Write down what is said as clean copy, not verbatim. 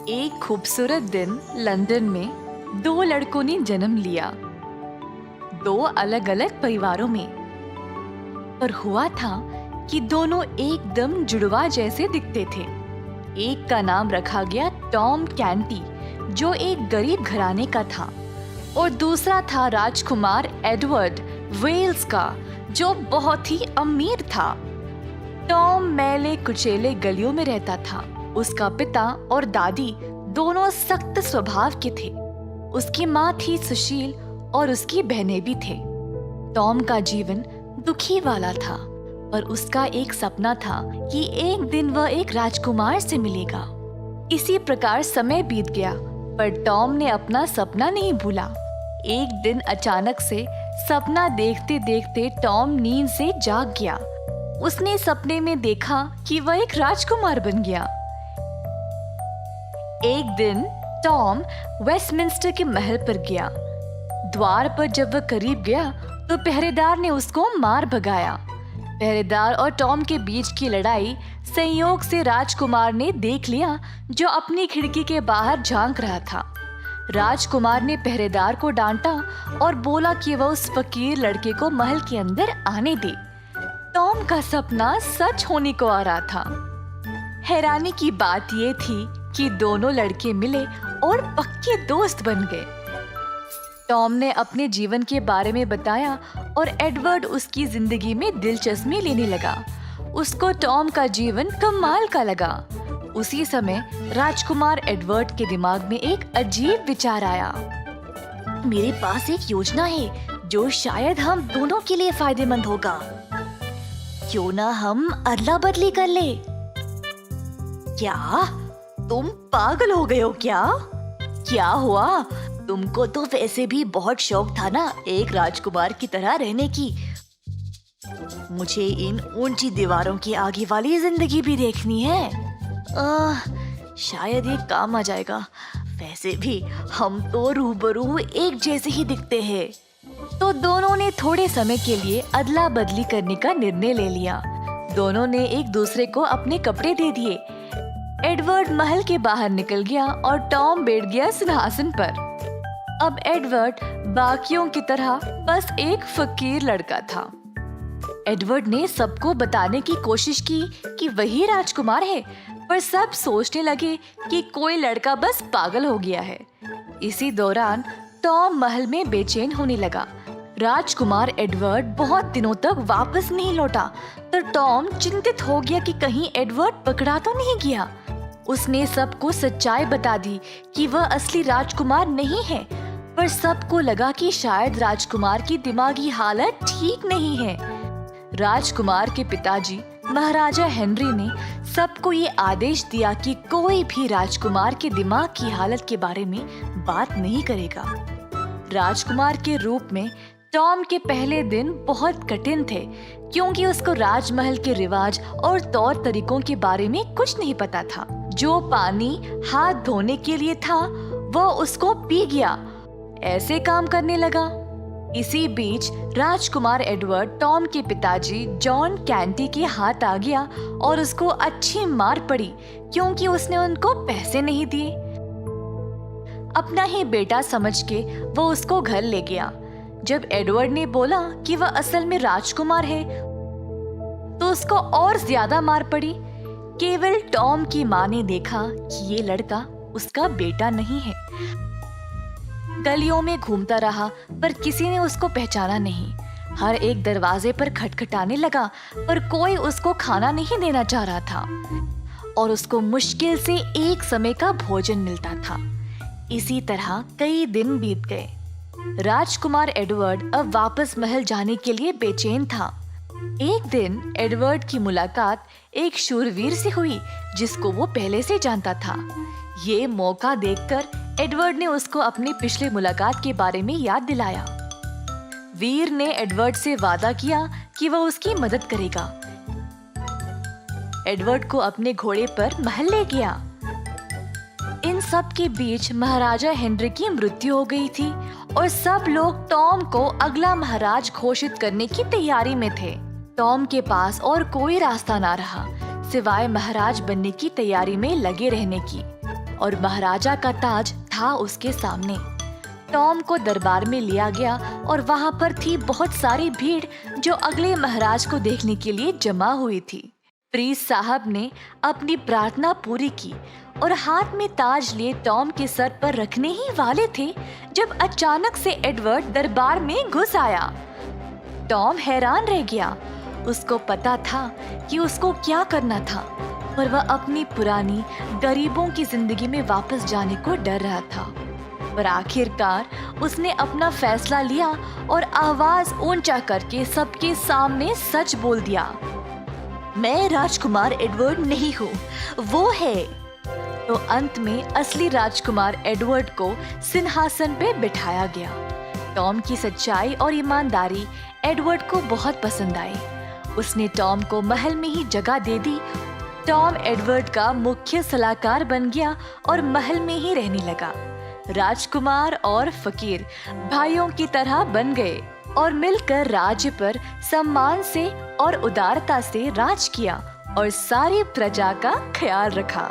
एक खूबसूरत दिन लंदन में दो लड़कों ने जन्म लिया, दो अलग अलग परिवारों में। पर हुआ था कि दोनों एकदम जुड़वा जैसे दिखते थे। एक का नाम रखा गया टॉम कैंटी, जो एक गरीब घराने का था, और दूसरा था राजकुमार एडवर्ड वेल्स का, जो बहुत ही अमीर था। टॉम मैले कुचेले गलियों में रहता था। उसका पिता और दादी दोनों सख्त स्वभाव के थे। उसकी माँ थी सुशील और उसकी बहनें भी थे। टॉम का जीवन दुखी वाला था, पर उसका एक सपना था कि एक दिन वह एक राजकुमार से मिलेगा। इसी प्रकार समय बीत गया, पर टॉम ने अपना सपना नहीं भूला। एक दिन अचानक से सपना देखते देखते टॉम नींद से जाग गया। उसने सपने में देखा कि वह एक राजकुमार बन गया। एक दिन टॉम वेस्टमिंस्टर के महल पर गया। द्वार पर जब वह करीब गया तो पहरेदार ने उसको मार भगाया। पहरेदार और टॉम के बीच की लड़ाई संयोग से राजकुमार ने देख लिया, जो अपनी खिड़की के बाहर झांक रहा था। राजकुमार ने पहरेदार को डांटा और बोला कि वह उस फकीर लड़के को महल के अंदर आने दे। टॉम का सपना सच होने को आ रहा था। हैरानी की बात यह थी कि दोनों लड़के मिले और पक्के दोस्त बन गए। टॉम ने अपने जीवन के बारे में बताया और एडवर्ड उसकी जिंदगी में दिलचस्पी लेने लगा। उसको टॉम का जीवन कमाल का लगा। उसी समय राजकुमार एडवर्ड के दिमाग में एक अजीब विचार आया। मेरे पास एक योजना है जो शायद हम दोनों के लिए फायदेमंद होगा। क्यों ना हम अदला बदली कर ले? क्या तुम पागल हो गए हो क्या? क्या हुआ? तुमको तो वैसे भी बहुत शौक था ना एक राजकुमार की तरह रहने की। मुझे इन ऊंची दीवारों की आगे वाली जिंदगी भी देखनी है। शायद ये काम आ जाएगा। वैसे भी हम तो रूबरू एक जैसे ही दिखते हैं। तो दोनों ने थोड़े समय के लिए अदला बदली करने का निर्णय ले लिया। दोनों ने एक दूसरे को अपने कपड़े दे दिए। एडवर्ड महल के बाहर निकल गया और टॉम बैठ गया सिंहासन पर। अब एडवर्ड बाकियों की तरह बस एक फकीर लड़का था। एडवर्ड ने सबको बताने की कोशिश की कि वही राजकुमार है, पर सब सोचने लगे कि कोई लड़का बस पागल हो गया है। इसी दौरान टॉम महल में बेचैन होने लगा। राजकुमार एडवर्ड बहुत दिनों तक वापस नहीं लौटा, तो टॉम चिंतित हो गया कि कहीं एडवर्ड पकड़ा तो नहीं गया। उसने सबको सच्चाई बता दी कि वह असली राजकुमार नहीं है, पर सबको लगा कि शायद राजकुमार की दिमागी हालत ठीक नहीं है। राजकुमार के पिताजी महाराजा हेनरी ने सबको ये आदेश दिया कि कोई भी राजकुमार के दिमाग की हालत के बारे में बात नहीं करेगा। राजकुमार के रूप में टॉम के पहले दिन बहुत कठिन थे, क्योंकि उसको राजमहल के रिवाज और तौर तरीकों के बारे में कुछ नहीं पता था। जो पानी हाथ धोने के लिए था वह उसको पी गया। ऐसे काम करने लगा। इसी बीच राजकुमार एडवर्ड टॉम के पिताजी जॉन कैंटी के हाथ आ गया और उसको अच्छी मार पड़ी, क्योंकि उसने उनको पैसे नहीं दिए। अपना ही बेटा समझ के वो उसको घर ले गया। जब एडवर्ड ने बोला कि वह असल में राजकुमार है, तो उसको और ज्यादा मार पड़ी। केवल टॉम की माँ ने देखा कि ये लड़का उसका बेटा नहीं है। गलियों में घूमता रहा, पर किसी ने उसको पहचाना नहीं। हर एक दरवाजे पर खटखटाने लगा, पर कोई उसको खाना नहीं देना चाह रहा था, और उसको मुश्किल से एक समय का भोजन मिलता था। इसी तरह कई दिन बीत गए। राजकुमार एडवर्ड अब वापस महल जाने के लिए बेचैन था। एक दिन एडवर्ड की मुलाकात एक शूरवीर से हुई, जिसको वो पहले से जानता था। ये मौका देखकर एडवर्ड ने उसको अपनी पिछली मुलाकात के बारे में याद दिलाया। वीर ने एडवर्ड से वादा किया कि वह उसकी मदद करेगा। एडवर्ड को अपने घोड़े पर महल ले गया। इन सब के बीच महाराजा हेनरी की मृत्यु हो गई थी, और सब लोग टॉम को अगला महाराज घोषित करने की तैयारी में थे। टॉम के पास और कोई रास्ता ना रहा सिवाय महाराज बनने की तैयारी में लगे रहने की। और महाराजा का ताज था उसके सामने। टॉम को दरबार में लिया गया और वहाँ पर थी बहुत सारी भीड़ जो अगले महाराज को देखने के लिए जमा हुई थी। प्रीस्ट साहब ने अपनी प्रार्थना पूरी की और हाथ में ताज लिए टॉम के सर पर रखने ही वाले थे जब अचानक से एडवर्ड दरबार में घुस आया। टॉम हैरान रह गया। उसको पता था कि उसको क्या करना था, पर वह अपनी पुरानी गरीबों की जिंदगी में वापस जाने को डर रहा था। पर आखिरकार उसने अपना फैसला लिया और आवाज ऊंचा करके सबके सामने सच बोल दिया, मैं राजकुमार एडवर्ड नहीं हूँ, वो है। तो अंत में असली राजकुमार एडवर्ड को सिंहासन पे बिठाया गया। टॉम की सच्चाई और ईमानदारी एडवर्ड को बहुत पसंद आई। उसने टॉम को महल में ही जगह दे दी। टॉम एडवर्ड का मुख्य सलाहकार बन गया और महल में ही रहने लगा। राजकुमार और फकीर भाइयों की तरह बन गए और मिलकर राज्य पर सम्मान से और उदारता से राज किया और सारी प्रजा का ख्याल रखा।